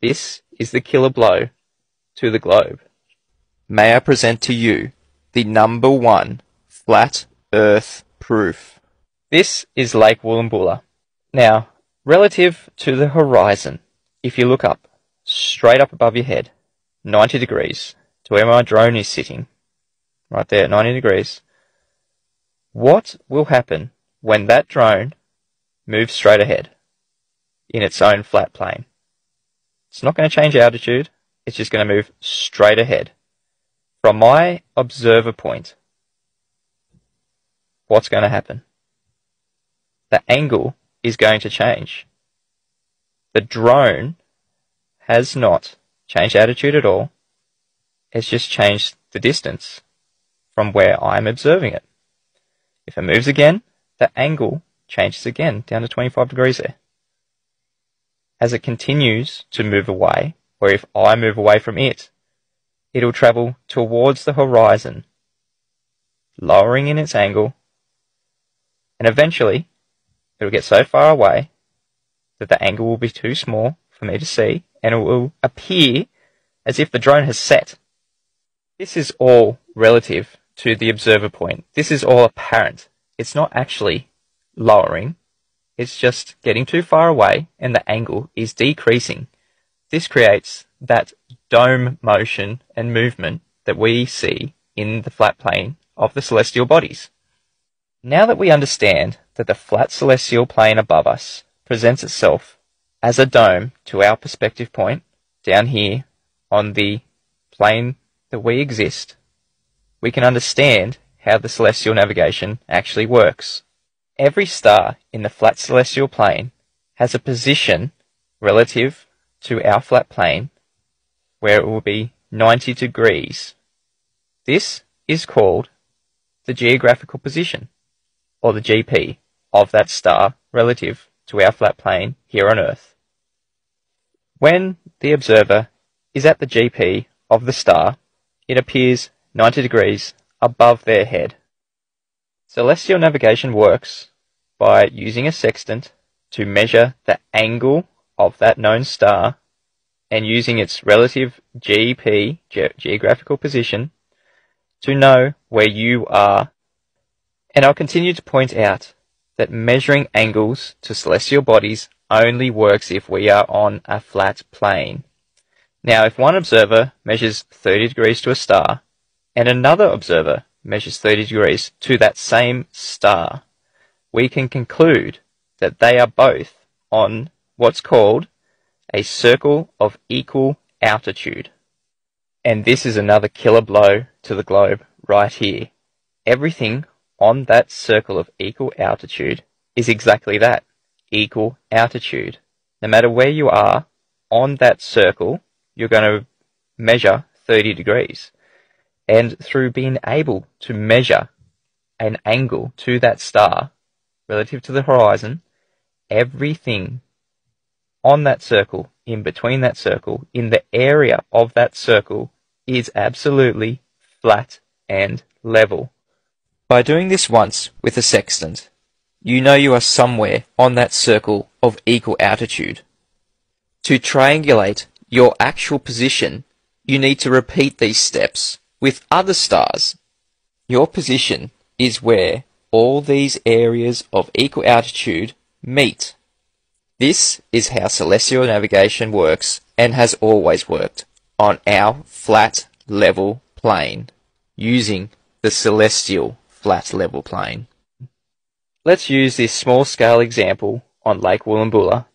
This is the killer blow to the globe. May I present to you the number one flat Earth proof. This is Lake Woolloomboola. Now, relative to the horizon, if you look up, straight up above your head, 90 degrees, to where my drone is sitting, right there, 90 degrees, what will happen when that drone moves straight ahead in its own flat plane? It's not going to change altitude, it's just going to move straight ahead. From my observer point, what's going to happen? The angle is going to change. The drone has not changed attitude at all. It's just changed the distance from where I'm observing it. If it moves again, the angle changes again, down to 25 degrees there. As it continues to move away, or if I move away from it, it'll travel towards the horizon, lowering in its angle, and eventually it'll get so far away that the angle will be too small for me to see, and it will appear as if the drone has set. This is all relative to the observer point. This is all apparent. It's not actually lowering. It's just getting too far away and the angle is decreasing. This creates that dome motion and movement that we see in the flat plane of the celestial bodies. Now that we understand that the flat celestial plane above us presents itself as a dome to our perspective point down here on the plane that we exist, we can understand how the celestial navigation actually works. Every star in the flat celestial plane has a position relative to our flat plane where it will be 90 degrees. This is called the geographical position, or the GP, of that star relative to our flat plane here on Earth. When the observer is at the GP of the star, it appears 90 degrees above their head. Celestial navigation works by using a sextant to measure the angle of that known star and using its relative GP, geographical position, to know where you are. And I'll continue to point out that measuring angles to celestial bodies only works if we are on a flat plane. Now, if one observer measures 30 degrees to a star, and another observer measures 30 degrees to that same star, we can conclude that they are both on what's called a circle of equal altitude. And this is another killer blow to the globe right here. Everything on that circle of equal altitude is exactly that, equal altitude. No matter where you are on that circle, you're going to measure 30 degrees. And through being able to measure an angle to that star relative to the horizon, everything on that circle, in between that circle, in the area of that circle, is absolutely flat and level. By doing this once with a sextant, you know you are somewhere on that circle of equal altitude. To triangulate your actual position, you need to repeat these steps with other stars. Your position is where all these areas of equal altitude meet. This is how celestial navigation works and has always worked on our flat level plane, using the celestial flat level plane. Let's use this small scale example on Lake Woolloomboola.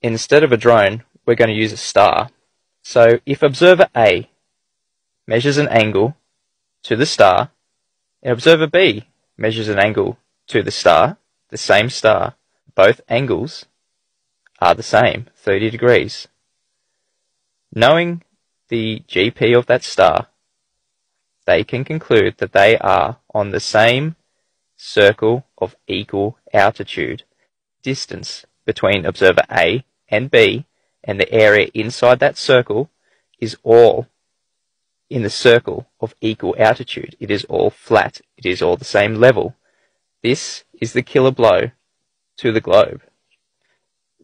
Instead of a drone, we're going to use a star. So if observer A measures an angle to the star, and observer B measures an angle to the star, the same star, both angles are the same, 30 degrees. Knowing the GP of that star, they can conclude that they are on the same circle of equal altitude. Distance between observer A and B and the area inside that circle is all in the circle of equal altitude. It is all flat. It is all the same level. This is the killer blow to the globe.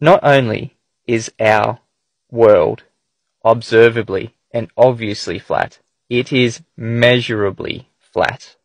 Not only is our world observably and obviously flat. It is measurably flat.